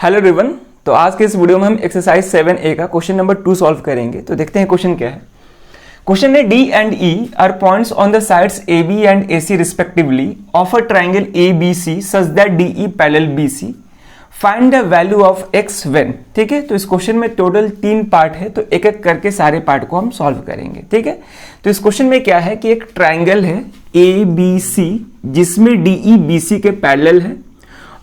Hello everyone. तो आज के इस वीडियो में हम एक्सरसाइज 7A का क्वेश्चन नंबर 2 सॉल्व करेंगे। तो देखते हैं क्वेश्चन क्या है। क्वेश्चन है D and E are points on the sides A B and A C respectively of a triangle A B C such that D E parallel B C, find the value of x when. ठीक है, तो इस question में total 3 part है, तो एक एक करके सारे पार्ट को हम सॉल्व करेंगे। ठीक है, तो इस क्वेश्चन में क्या है कि एक ट्राइंगल है ए बी सी जिसमें डी ई बी सी के पैरेलल है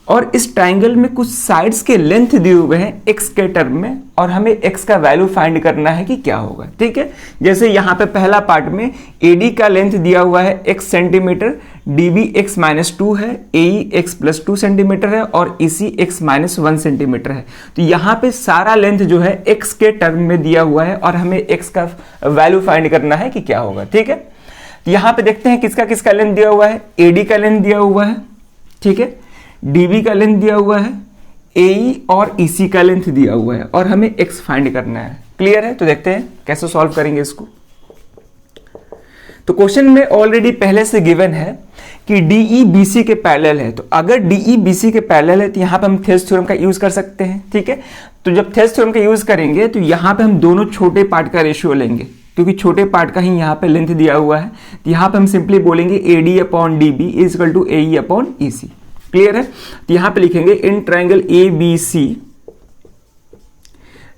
और इस ट्राइंगल में कुछ साइड्स के लेंथ दिए हुए हैं एक्स के टर्म में और हमें एक्स का वैल्यू फाइंड करना है कि क्या होगा। ठीक है, जैसे यहाँ पे पहला पार्ट में एडी का लेंथ दिया हुआ है x सेंटीमीटर, डीबी x -2 है, एई x +2 सेंटीमीटर है और इसी x -1 सेंटीमीटर है। तो यहाँ पे सारा लेंथ जो है x के टर्म में दिया हुआ है और हमें x का वैल्यू फाइंड करना है कि क्या होगा। ठीक है, तो यहाँ पे देखते हैं किसका किसका लेंथ दिया हुआ है। एडी का लेंथ दिया हुआ है, ठीक है, डीबी का लेंथ दिया हुआ है, एई और ईसी का लेंथ दिया हुआ है और हमें एक्स फाइंड करना है। क्लियर है, तो देखते हैं कैसे सॉल्व करेंगे इसको। तो क्वेश्चन में ऑलरेडी पहले से गिवन है कि डीई बीसी के पैरेलल है, तो अगर डीई बीसी के पैरेलल है तो यहां पे हम थेल्स थ्योरम का यूज कर सकते हैं। ठीक है, तो जब थेल्स थ्योरम का यूज करेंगे तो यहां पे हम दोनों छोटे पार्ट का रेशियो लेंगे क्योंकि छोटे पार्ट का ही यहाँ पे लेंथ दिया हुआ है। तो यहाँ पे हम सिंपली बोलेंगे AD upon DB is equal to AE upon EC. Clear है, तो यहां पे लिखेंगे in triangle A B C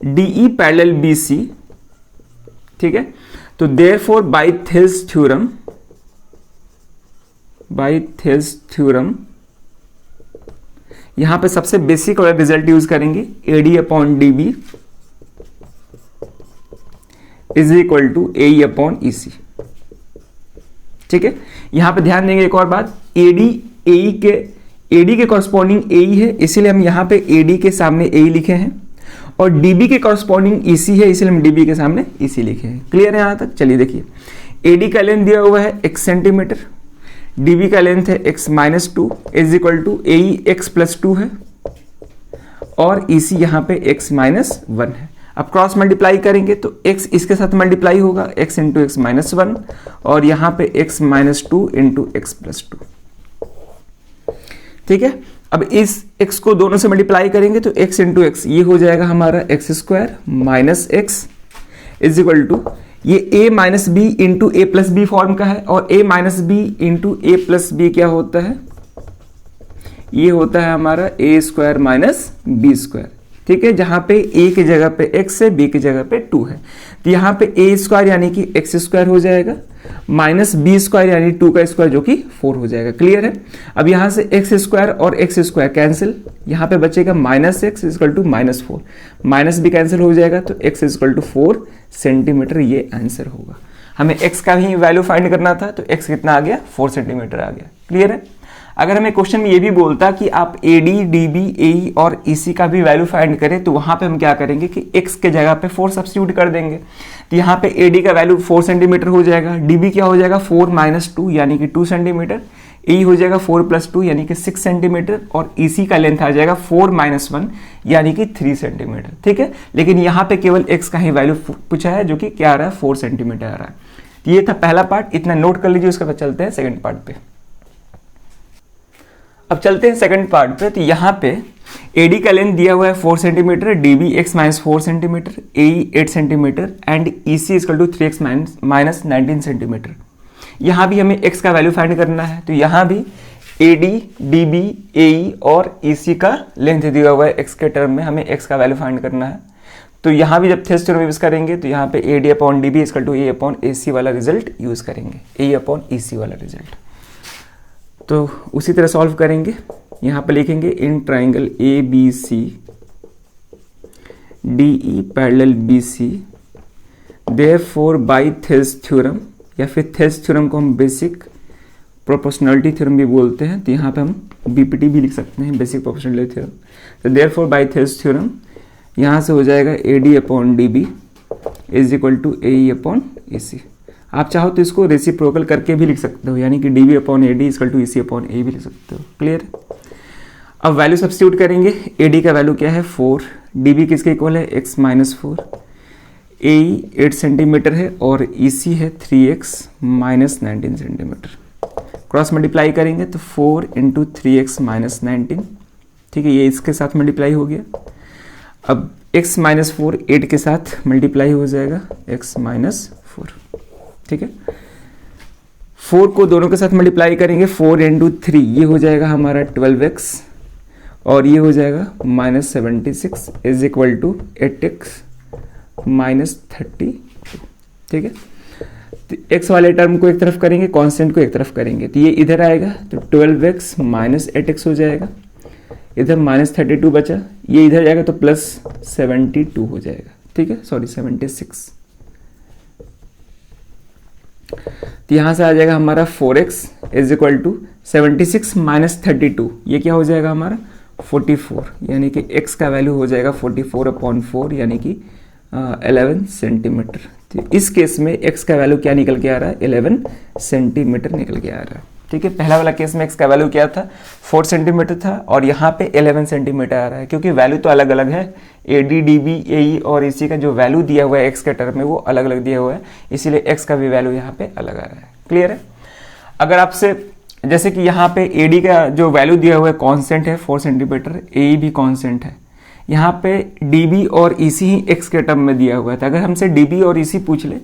DE parallel B C. ठीक है, तो देयरफॉर बाय थेल्स थ्योरम यहां पे सबसे बेसिक वाला रिजल्ट यूज करेंगे, AD upon DB is equal to AE upon EC. ठीक है, यहां पे ध्यान देंगे एक और बात, एडी के कॉरस्पॉन्डिंग एई है इसीलिए हम यहाँ पे एडी के सामने एई लिखे हैं और डीबी के कॉरस्पॉन्डिंग ईसी है इसलिए हम डीबी के सामने ईसी लिखे हैं। क्लियर है यहाँ तक। चलिए देखिए, एडी का लेंथ दिया हुआ है x सेंटीमीटर, डीबी का लेंथ है x -2 is equal to AE x +2 है और ईसी यहाँ पे x -1 है। अब क्रॉस मल्टीप्लाई करेंगे तो x इसके साथ मल्टीप्लाई होगा, x इंटू x -1 और यहाँ पे x -2 इंटू x +2। ठीक है, अब इस x को दोनों से मल्टीप्लाई करेंगे तो x इंटू एक्स ये हो जाएगा हमारा x² minus x is equal to ये a minus b into a plus b form का है और a minus b into a plus b क्या होता है, ये होता है हमारा a² माइनस b²। ठीक है, जहां पे a की जगह पे x है, b की जगह पे 2 है, तो यहाँ पे a² यानी कि x² हो जाएगा माइनस b² यानी 2 का स्क्वायर जो कि 4 हो जाएगा। क्लियर है, अब यहां से x² और x² कैंसिल, यहाँ पे बचेगा -x इक्वल टू -4, माइनस भी कैंसिल हो जाएगा तो x इक्वल टू 4 सेंटीमीटर ये आंसर होगा। हमें x का भी वैल्यू फाइंड करना था तो x कितना आ गया, 4 सेंटीमीटर आ गया। क्लियर है, अगर हमें क्वेश्चन में ये भी बोलता कि आप एडी डीबी एई और ईसी का भी वैल्यू फाइंड करें तो वहां पे हम क्या करेंगे कि x के जगह पे 4 सब्स्टिट्यूट कर देंगे, तो यहाँ पे एडी का वैल्यू 4 सेंटीमीटर हो जाएगा, डीबी क्या हो जाएगा 4 - 2 यानी कि 2 सेंटीमीटर, एई हो जाएगा 4 + 2 यानी कि 6 सेंटीमीटर और ईसी का लेंथ आ जाएगा 4 - 1 यानी कि 3 सेंटीमीटर। ठीक है, लेकिन यहाँ पे केवल x का ही वैल्यू पूछा है जो कि क्या आ रहा है, 4 सेंटीमीटर आ रहा है। तो ये था पहला पार्ट, इतना नोट कर लीजिए। उसके बाद चलते हैं सेकेंड पार्ट पे। अब चलते हैं सेकंड पार्ट पे। तो यहाँ पे एडी का लेंथ दिया हुआ है 4 centimetre, DB x -4 centimetre, AE 8 centimetre and EC equal to 3x - 19 centimetre. यहाँ भी हमें x का वैल्यू फाइंड करना है, तो यहाँ भी एडी डीबी एई और ईसी का लेंथ दिया हुआ है x के टर्म में, हमें x का वैल्यू फाइंड करना है। तो यहाँ भी जब थेल्स थ्योरम यूज करेंगे तो यहाँ पे AD upon DB equal to A upon AC वाला रिजल्ट यूज करेंगे, ए अपॉन ईसी वाला रिजल्ट। तो उसी तरह सॉल्व करेंगे। यहां पे लिखेंगे in triangle A B C DE parallel B C therefore by Thales theorem, या फिर थेल्स थ्योरम को हम बेसिक प्रोपोर्शनलिटी थ्योरम भी बोलते हैं, तो यहाँ पे हम बीपीटी भी लिख सकते हैं, बेसिक प्रोपोर्शनलिटी थ्योरम। तो देयरफॉर बाय थेल्स थ्योरम यहाँ से हो जाएगा AD upon DB is equal to AE upon EC. आप चाहो तो इसको रेसिप्रोकल करके भी लिख सकते हो, यानी कि DB upon AD equal to EC upon A भी लिख सकते हो। क्लियर। अब वैल्यू सब्स्टिट्यूट करेंगे, एडी का वैल्यू क्या है 4, डीबी किसके इक्वल है x -4, एई 8 सेंटीमीटर है और ईसी है 3x - 19 सेंटीमीटर। क्रॉस मल्टीप्लाई करेंगे तो 4 × 3x - 19 ठीक है, ये इसके साथ मल्टीप्लाई हो गया। अब x माइनस 4 8 के साथ मल्टीप्लाई हो जाएगा, x माइनस 4, ठीक है। 4 को दोनों के साथ मल्टीप्लाई करेंगे, 4 इंटू 3 ये हो जाएगा हमारा 12x और ये हो जाएगा minus 76 is equal to 8x minus 32, ठीक है। तो x वाले टर्म को एक तरफ करेंगे, कांस्टेंट को एक तरफ करेंगे, तो ये इधर आएगा तो 12x माइनस 8x हो जाएगा, इधर माइनस 32 बचा, ये इधर जाएगा तो प्लस 72 हो जाएगा, ठीक है, सॉरी 76। तो यहां से आ जाएगा हमारा 4x is equal to 76 minus 32, ये क्या हो जाएगा हमारा 44, यानी कि x का वैल्यू हो जाएगा 44/4 यानी कि 11 सेंटीमीटर। तो इस केस में x का वैल्यू क्या निकल के आ रहा है, 11 सेंटीमीटर निकल के आ रहा है, ठीक है। पहला वाला केस में x का वैल्यू क्या था, 4 सेंटीमीटर था और यहाँ पे 11 सेंटीमीटर आ रहा है, क्योंकि वैल्यू तो अलग अलग है, AD, DB, AE और EC का जो वैल्यू दिया हुआ है x के टर्म में वो अलग अलग दिया हुआ है, इसीलिए x का भी वैल्यू यहाँ पे अलग आ रहा है। क्लियर है। अगर आपसे जैसे कि यहाँ पे AD का जो वैल्यू दिया हुआ है कॉन्स्टेंट है 4 सेंटीमीटर, AE भी कॉन्स्टेंट है, यहाँ पे DB और EC ही x के टर्म में दिया हुआ था। अगर हमसे DB और EC पूछ ले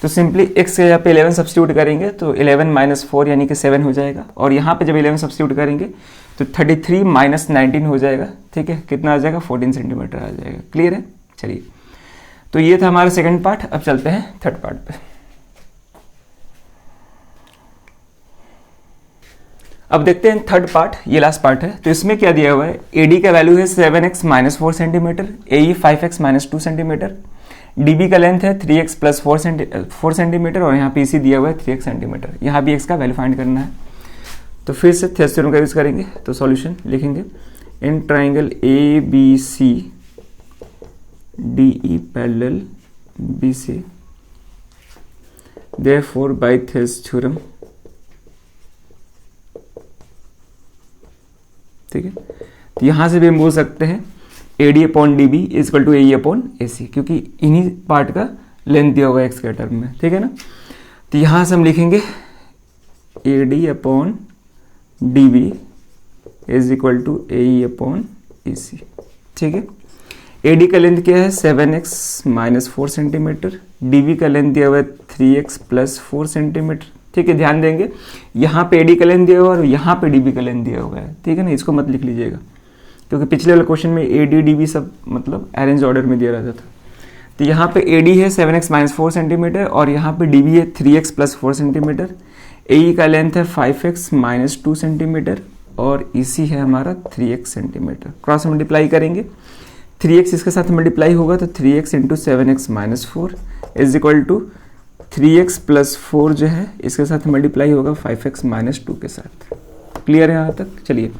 तो सिंपली x के यहाँ पे 11 सब्स्टिट्यूट करेंगे तो 11 माइनस 4 यानी कि 7 हो जाएगा, और यहाँ पे जब 11 सब्स्टिट्यूट करेंगे तो 33 माइनस 19 हो जाएगा, ठीक है, कितना आ जाएगा 14 सेंटीमीटर आ जाएगा। क्लियर है। चलिए, तो ये था हमारा सेकंड पार्ट, अब चलते हैं थर्ड पार्ट पे। अब देखते हैं थर्ड पार्ट, ये लास्ट पार्ट है। तो इसमें क्या दिया हुआ है, AD का वैल्यू है 7x minus 4 centimetre, AE 5x minus 2 centimetre, DB का लेंथ है 3x प्लस 4 सेंटीमीटर और यहाँ पे EC दिया हुआ है 3x सेंटीमीटर। यहाँ भी x का वैल्यू फाइंड करना है। तो फिर से थेरेस थ्योरम का यूज करेंगे, तो सॉल्यूशन लिखेंगे, in triangle ABC DE parallel BC, therefore by Therese theorem, ठीक है। तो यहां से भी हम बोल सकते हैं AD upon DB is equal to AE upon AC, क्योंकि इन्हीं पार्ट का लेंथ दिया हुआ है x के टर्म में, ठीक है ना। तो यहां से हम लिखेंगे AD upon DB is equal to AE upon AC, ठीक है। AD का लेंथ क्या है 7x माइनस 4 सेंटीमीटर, DB का लेंथ दिया हुआ है 3x प्लस 4 सेंटीमीटर, ठीक है। ध्यान देंगे यहाँ पे AD का लेंथ दिया हुआ है और यहाँ पे DB का लेंथ दिया हुआ है, ठीक है ना, इसको मत लिख लीजिएगा, क्योंकि पिछले वाले क्वेश्चन में AD DB सब मतलब अरेंज ऑर्डर में दिया रहता था। तो यहाँ पे AD है 7x माइनस 4 सेंटीमीटर और यहाँ पे DB है 3x प्लस 4 सेंटीमीटर, AE का लेंथ है 5x माइनस 2 सेंटीमीटर और EC है हमारा 3x सेंटीमीटर। क्रॉस मल्टीप्लाई करेंगे, 3x इसके साथ मल्टीप्लाई होगा तो 3x into 7x minus 4 is equal to 3x plus 4 जो है इसके साथ मल्टीप्लाई होगा 5x माइनस 2 के साथ। क्लियर है यहाँ तक। चलिए,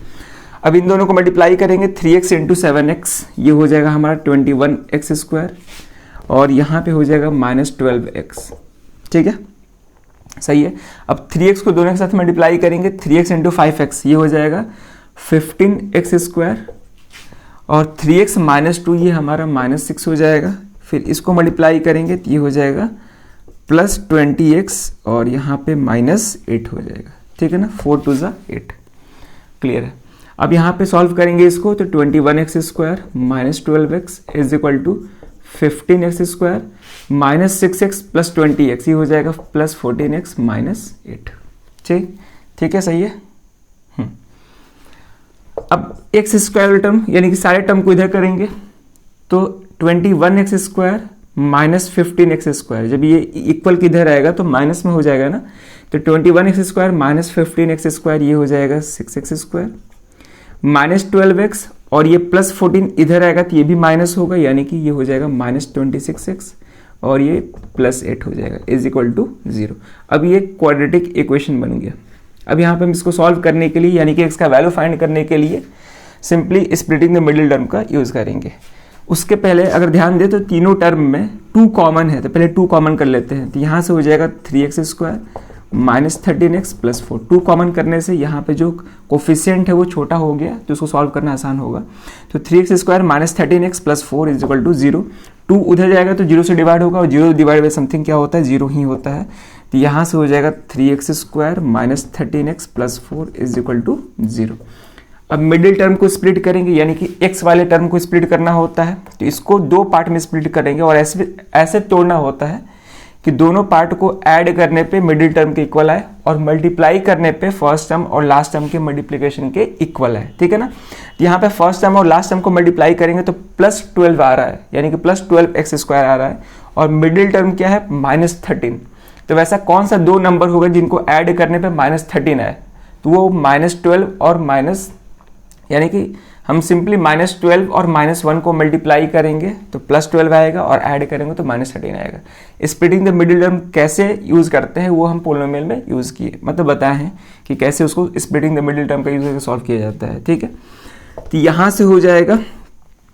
अब इन दोनों को मल्टीप्लाई करेंगे, 3x इंटू 7x ये हो जाएगा हमारा 21x स्क्वायर और यहाँ पे हो जाएगा माइनस 12x, ठीक है, सही है। अब 3x को दोनों के साथ मल्टीप्लाई करेंगे, 3x इंटू 5x ये हो जाएगा 15x स्क्वायर और 3x माइनस 2 ये हमारा माइनस 6 हो जाएगा। फिर इसको मल्टीप्लाई करेंगे तो ये हो जाएगा प्लस 20x और यहाँ पे माइनस 8 हो जाएगा, ठीक है ना, 4 2 ज़ा 8। क्लियर है। अब यहाँ पे सॉल्व करेंगे इसको तो 21x square minus 12x is equal to 15x square minus 6x plus 20x ये हो जाएगा प्लस 14x माइनस 8, ठीक है, सही है। अब x स्क्वायर टर्म यानी कि सारे टर्म को इधर करेंगे तो 21x square minus 15x square, जब ये इक्वल किधर आएगा तो माइनस में हो जाएगा ना, तो 21x square minus 15x square ये हो जाएगा 6x स्क्वायर माइनस 12x और ये प्लस 14 इधर आएगा तो ये भी माइनस होगा, यानी कि ये हो जाएगा माइनस 26x और ये प्लस 8 हो जाएगा इज इक्वल टू 0। अब ये क्वाड्रेटिक इक्वेशन बन गया। अब यहाँ पे हम इसको सॉल्व करने के लिए यानी कि x का वैल्यू फाइंड करने के लिए simply splitting the middle term का यूज करेंगे। उसके पहले अगर ध्यान दे तो तीनों टर्म में 2 कॉमन है, तो पहले 2 कॉमन कर लेते हैं। तो यहाँ से हो जाएगा 3x square minus 13x plus 4। 2 common करने से यहाँ पे जो कोफिशिएंट है वो छोटा हो गया तो उसको सॉल्व करना आसान होगा। तो 3x square minus 13x plus 4 is equal to 0। 2 उधर जाएगा तो 0 से डिवाइड होगा और 0 डिवाइड बाई समथिंग क्या होता है, 0 ही होता है। तो यहाँ से हो जाएगा 3x square minus 13x plus 4 is equal to 0। अब मिडिल टर्म को स्प्लिट करेंगे, यानी कि x वाले टर्म को स्प्लिट करना होता है, तो इसको दो पार्ट में स्प्लिट करेंगे और ऐसे तोड़ना होता है कि दोनों पार्ट को ऐड करने पे मिडिल टर्म के इक्वल आए और मल्टीप्लाई करने पे फर्स्ट टर्म और लास्ट टर्म के मल्टीप्लिकेशन के इक्वल है, ठीक है ना। यहाँ पे फर्स्ट टर्म और लास्ट टर्म को मल्टीप्लाई करेंगे तो +12 आ रहा है, यानी कि +12x² आ रहा है, और मिडिल टर्म क्या है -13। तो वैसा कौन सा दो नंबर होगा जिनको ऐड करने पे -13 आए, तो वो -12 और माइनस, यानी कि हम सिंपली -12 और -1 को मल्टीप्लाई करेंगे तो +12 आएगा और ऐड करेंगे तो -13 आएगा। स्प्लिटिंग द मिडिल टर्म कैसे यूज करते हैं वो हम पोलिनोमियल में यूज किए, मतलब बताए हैं कि कैसे उसको स्प्लिटिंग द मिडिल टर्म का यूज करके सॉल्व किया जाता है, ठीक है। तो यहाँ से हो जाएगा,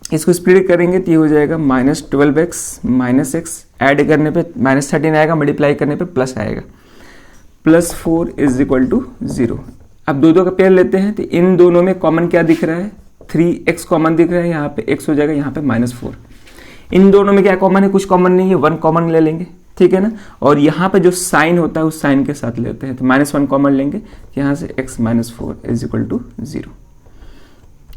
इसको स्प्लिट करेंगे तो ये हो जाएगा -12x -x, ऐड करने पे -13 आएगा, मल्टीप्लाई करने पे प्लस आएगा, +4 = 0। अब दो का पेयर लेते हैं तो इन दोनों में कॉमन क्या दिख रहा है, 3x कॉमन दिख रहा है, यहाँ पे x हो जाएगा, यहाँ पे -4। इन दोनों में क्या कॉमन है, कुछ कॉमन नहीं है, 1 कॉमन ले लेंगे, ठीक है ना। और यहाँ पे जो साइन होता है उस साइन के साथ लेते हैं, तो -1 कॉमन लेंगे, यहाँ से x -4 = 0,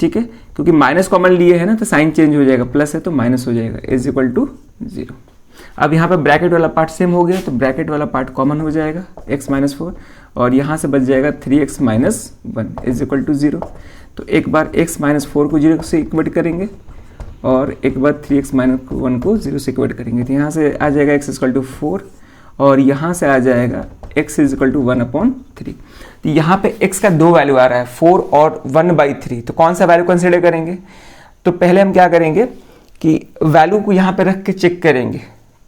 ठीक है। क्योंकि माइनस कॉमन लिए है ना तो साइन चेंज हो जाएगा, प्लस है तो माइनस हो जाएगा, = 0। अब यहाँ पे ब्रैकेट वाला पार्ट सेम हो गया, तो ब्रैकेट वाला पार्ट कॉमन हो जाएगा, x -4, और यहाँ से बच जाएगा 3x - 1 = 0। तो एक बार x -4 को 0 से इक्वेट करेंगे और एक बार 3x - 1 को 0 से इक्वेट करेंगे, तो यहाँ से आ जाएगा x = 4 और यहाँ से आ जाएगा x = 1/3। तो यहाँ पे x का दो वैल्यू आ रहा है, 4 और 1/3, तो कौन सा वैल्यू कंसिडर करेंगे। तो पहले हम क्या करेंगे कि वैल्यू को यहाँ पे रख के चेक करेंगे,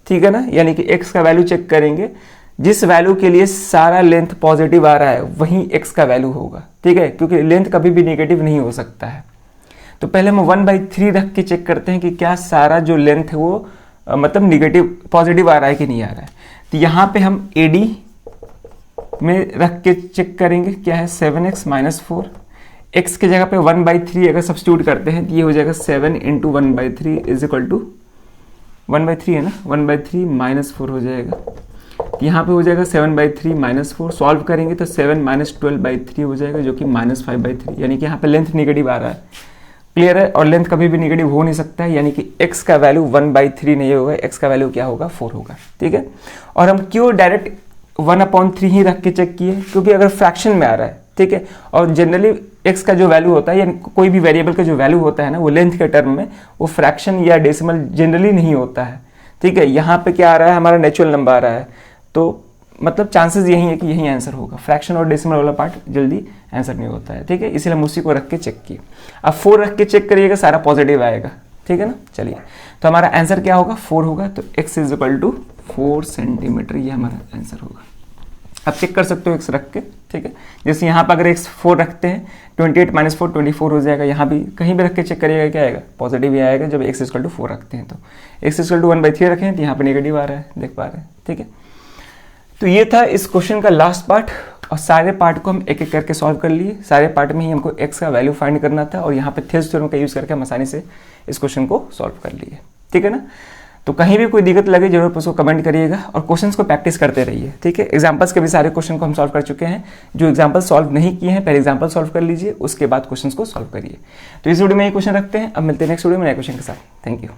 ठीक है ना, यानी कि x का वैल्यू चेक करेंगे, जिस वैल्यू के लिए सारा लेंथ पॉजिटिव आ रहा है वही x का वैल्यू होगा, ठीक है, क्योंकि लेंथ कभी भी नेगेटिव नहीं हो सकता है। तो पहले हम 1/3 रख के चेक करते हैं कि क्या सारा जो लेंथ है वो मतलब निगेटिव पॉजिटिव आ रहा है कि नहीं आ रहा है। तो यहाँ पे हम AD में रख के चेक करेंगे, क्या है 7x - 4, x के जगह पे 1/3 अगर सब्स्टिट्यूट करते हैं तो ये हो जाएगा 7 × 1/3 = 1/3 है ना, 1/3 -4 हो जाएगा। यहाँ पे हो जाएगा 7/3 -4, सॉल्व करेंगे तो 7 - 12/3 हो जाएगा, जो कि -5/3, यानी कि यहाँ पे लेंथ निगेटिव आ रहा है, क्लियर है। और लेंथ कभी भी निगेटिव हो नहीं सकता है, यानी कि x का वैल्यू 1/3 नहीं होगा, x का वैल्यू क्या होगा 4 होगा, ठीक है। और हम क्यों डायरेक्ट 1/3 ही रख के चेक किए, क्योंकि अगर फ्रैक्शन में आ रहा है, ठीक है, और जनरली x का जो वैल्यू होता है या कोई भी वेरिएबल का जो वैल्यू होता है ना वो लेंथ के टर्म में वो फ्रैक्शन या डेसिमल जनरली नहीं होता है, ठीक है। यहाँ पे क्या आ रहा है, हमारा नेचुरल नंबर आ रहा है, तो मतलब चांसेस यही है कि यही आंसर होगा, फ्रैक्शन और डेसिमल वाला पार्ट जल्दी आंसर नहीं होता है, ठीक है, इसलिए हम उसी को रख के चेक किए। अब 4 रख के चेक करिएगा, सारा पॉजिटिव आएगा, ठीक है ना। चलिए, तो हमारा आंसर क्या होगा, 4 होगा, तो x = 4 सेंटीमीटर, ये हमारा आंसर होगा। आप चेक कर सकते हो x रख के, ठीक है। जैसे यहाँ पर अगर x 4 रखते हैं, 28 - 4 24 हो जाएगा, यहाँ भी कहीं भी रख के चेक करिएगा क्या आएगा, पॉजिटिव ही आएगा जब x = 4 रखते हैं। तो x = 1/3 रखें तो यहाँ पे नेगेटिव आ रहा है, देख पा रहे हैं, ठीक है। तो ये था इस क्वेश्चन का लास्ट पार्ट, और सारे पार्ट को हम एक एक करके सॉल्व कर लिए। सारे पार्ट में ही हमको x का वैल्यू फाइंड करना था, और यहाँ पे थेल्स थ्योरम का यूज करके हम आसानी से इस क्वेश्चन को सॉल्व कर लिए, ठीक है ना। तो कहीं भी कोई दिक्कत लगे जरूर उसको कमेंट करिएगा, और क्वेश्चंस को प्रैक्टिस करते रहिए, ठीक है। एग्जांपल्स के भी सारे क्वेश्चन को हम सॉल्व कर चुके हैं, जो एग्जांपल सॉल्व नहीं किए हैं पहले एग्जांपल सॉल्व कर लीजिए, उसके बाद क्वेश्चंस को सॉल्व करिए। तो इस वीडियो में ये क्वेश्चन रखते हैं, अब मिलते हैं नेक्स्ट वीडियो में नए क्वेश्चन के साथ। Thank you.